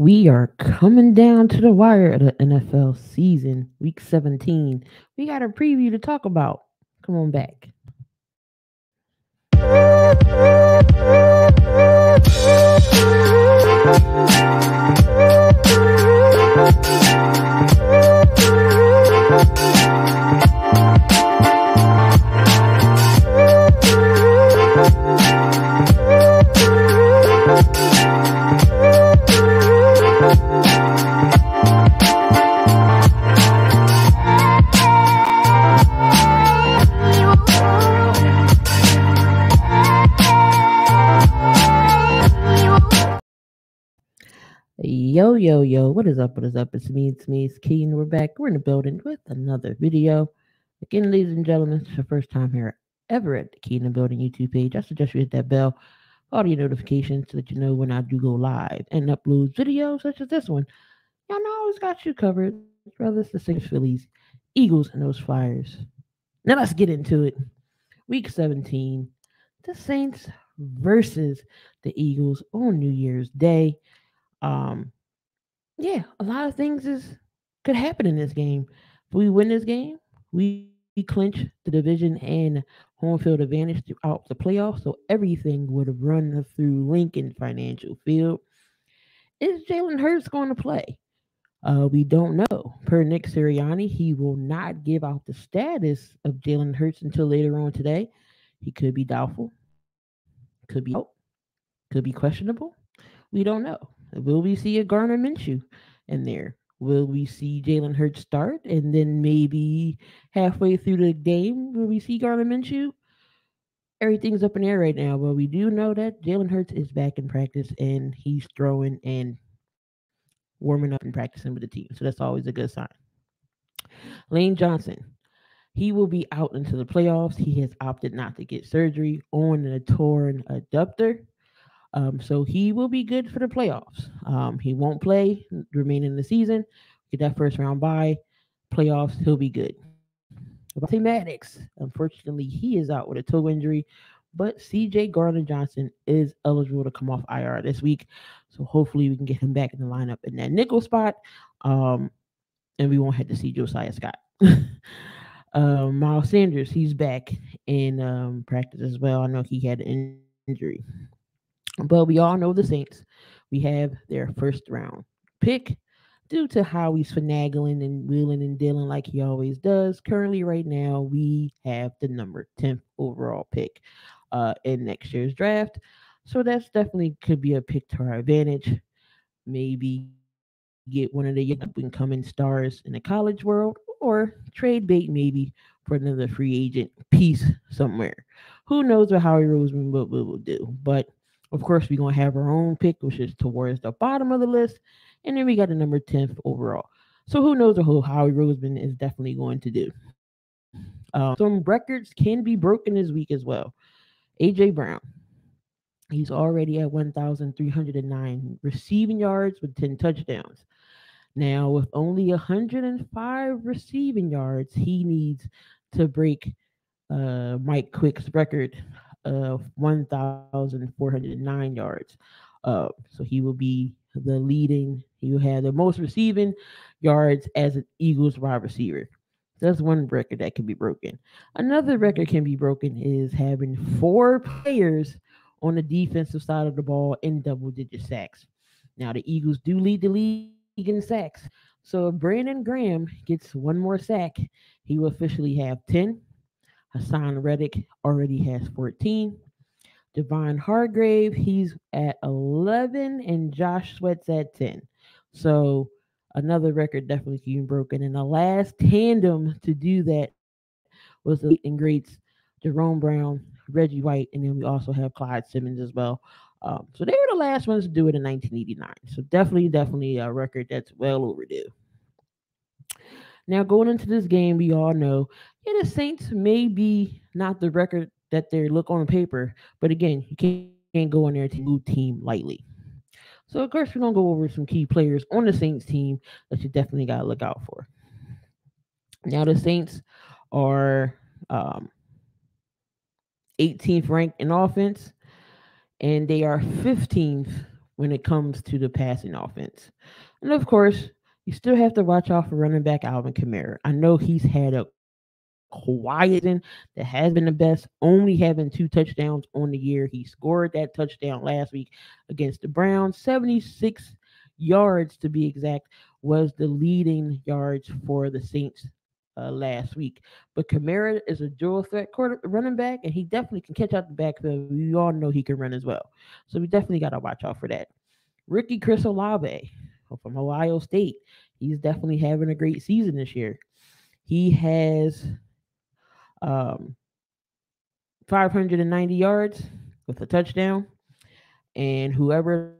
We are coming down to the wire of the NFL season, week 17. We got a preview to talk about. Come on back. Yo, what is up? What is up? It's Key, and we're back. We're in the building with another video. Again, ladies and gentlemen, it's your first time here ever at the Key in the Building YouTube page. I suggest you hit that bell, audio notifications to let you know when I do go live and upload videos such as this one. Y'all know I always got you covered, whether it's the Sixers, Phillies, Eagles, and those Flyers. Now let's get into it. Week 17, the Saints versus the Eagles on New Year's Day. A lot of things could happen in this game. If we win this game, we clinch the division and home field advantage throughout the playoffs. So everything would have run through Lincoln Financial Field. Is Jalen Hurts going to play? We don't know. Per Nick Sirianni, he will not give out the status of Jalen Hurts until later on today. He could be doubtful, could be out, could be questionable. We don't know. Will we see a Garner Minshew in there? Will we see Jalen Hurts start and then maybe halfway through the game will we see Garner Minshew? Everything's up in the air right now, but we do know that Jalen Hurts is back in practice and he's throwing and warming up and practicing with the team. So that's always a good sign. Lane Johnson, he will be out into the playoffs. He has opted not to get surgery on a torn adductor. So he will be good for the playoffs. He won't play remaining in the season. Get that first round bye. Playoffs, he'll be good. About Maddox, unfortunately, he is out with a toe injury, but CJ Gardner-Johnson is eligible to come off IR this week. So hopefully we can get him back in the lineup in that nickel spot. And we won't have to see Josiah Scott. Miles Sanders, he's back in practice as well. I know he had an injury. But we all know the Saints. We have their first round pick due to how he's finagling and wheeling and dealing like he always does. Currently, right now, we have the number 10th overall pick in next year's draft. So that's definitely could be a pick to our advantage. Maybe get one of the young up-and-coming stars in the college world or trade bait maybe for another free agent piece somewhere. Who knows what Howie Roseman will do. But of course, we're going to have our own pick, which is towards the bottom of the list. And then we got the number 10th overall. So who knows what Howie Roseman is definitely going to do. Some records can be broken this week as well. A.J. Brown. He's already at 1,309 receiving yards with 10 touchdowns. Now, with only 105 receiving yards, he needs to break Mike Quick's record of 1,409 yards. So he will be he will have the most receiving yards as an Eagles wide receiver. That's one record that can be broken. Another record can be broken is having 4 players on the defensive side of the ball in double-digit sacks. Now, the Eagles do lead the league in sacks. So if Brandon Graham gets one more sack, he will officially have 10. Hassan Reddick already has 14. Devon Hargrave, he's at 11, and Josh Sweat's at 10. So another record definitely being broken. And the last tandem to do that was the late and greats Jerome Brown, Reggie White, and then we also have Clyde Simmons as well. So they were the last ones to do it in 1989. So definitely a record that's well overdue. Now, going into this game, we all know, the Saints may be not the record that they look on paper, but again, you can't go in there to new team lightly. So, of course, we're going to go over some key players on the Saints team that you definitely got to look out for. Now, the Saints are 18th ranked in offense, and they are 15th when it comes to the passing offense. And of course, you still have to watch out for running back Alvin Kamara. I know he's had a quiet season that has been the best, only having 2 touchdowns on the year. He scored that touchdown last week against the Browns. 76 yards to be exact was the leading yards for the Saints last week. But Kamara is a dual threat running back, and he definitely can catch out the backfield. We all know he can run as well. So we definitely got to watch out for that. Rookie Chris Olave from Ohio State. He's definitely having a great season this year. He has um, 590 yards with a touchdown, and whoever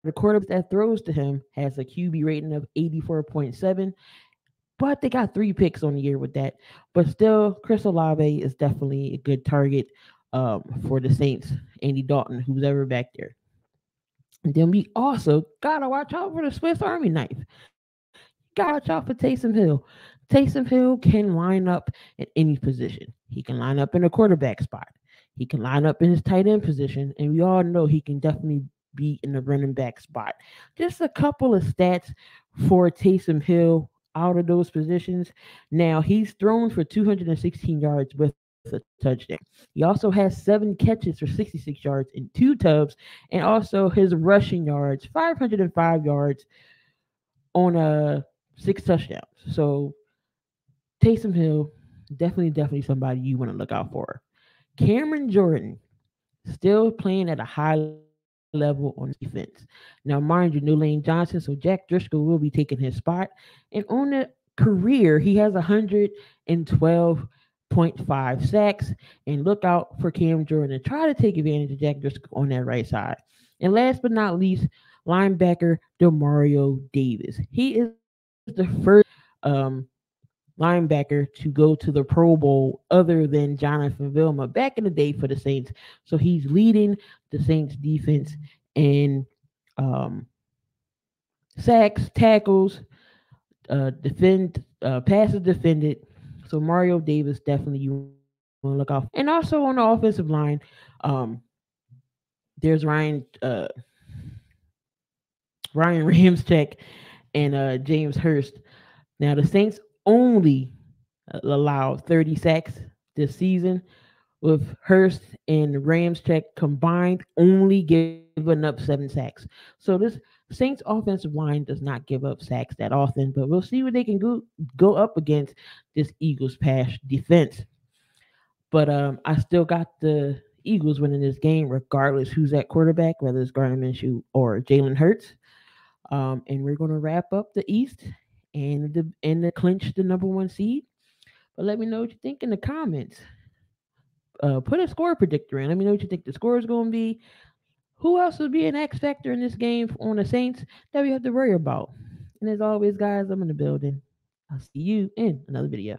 the quarterback that throws to him has a QB rating of 84.7. But they got 3 picks on the year with that. But still, Chris Olave is definitely a good target for the Saints. Andy Dalton, who's ever back there. And then we also gotta watch out for the Swiss Army knife. Gotta watch out for Taysom Hill. Taysom Hill can line up at any position. He can line up in a quarterback spot. He can line up in his tight end position, and we all know he can definitely be in the running back spot. Just a couple of stats for Taysom Hill out of those positions. Now he's thrown for 216 yards with a touchdown. He also has 7 catches for 66 yards in 2 tubs, and also his rushing yards, 505 yards on 6 touchdowns. So Taysom Hill, definitely somebody you want to look out for. Cameron Jordan, still playing at a high level on defense. Now, mind you, no Lane Johnson, so Jack Driscoll will be taking his spot. And on the career, he has 112.5 sacks. And look out for Cam Jordan and try to take advantage of Jack Driscoll on that right side. And last but not least, linebacker Demario Davis. He is the first um, linebacker to go to the Pro Bowl other than Jonathan Vilma back in the day for the Saints. So he's leading the Saints defense in um, sacks, tackles, passes defended. So Mario Davis definitely you want to look out for. And also on the offensive line, um, there's Ryan Ramczyk and James Hurst. Now the Saints only allowed 30 sacks this season, with Hurst and Ramczyk combined only giving up 7 sacks. So this Saints offensive line does not give up sacks that often, but we'll see what they can go up against this Eagles pass defense. But I still got the Eagles winning this game, regardless who's at quarterback, whether it's Gardner Minshew or Jalen Hurts. And we're going to wrap up the East and the clinch the number 1 seed. But let me know what you think in the comments. Put a score predictor in. Let me know what you think the score is going to be. Who else will be an X factor in this game on the Saints that we have to worry about? And as always, guys, I'm in the building. I'll see you in another video.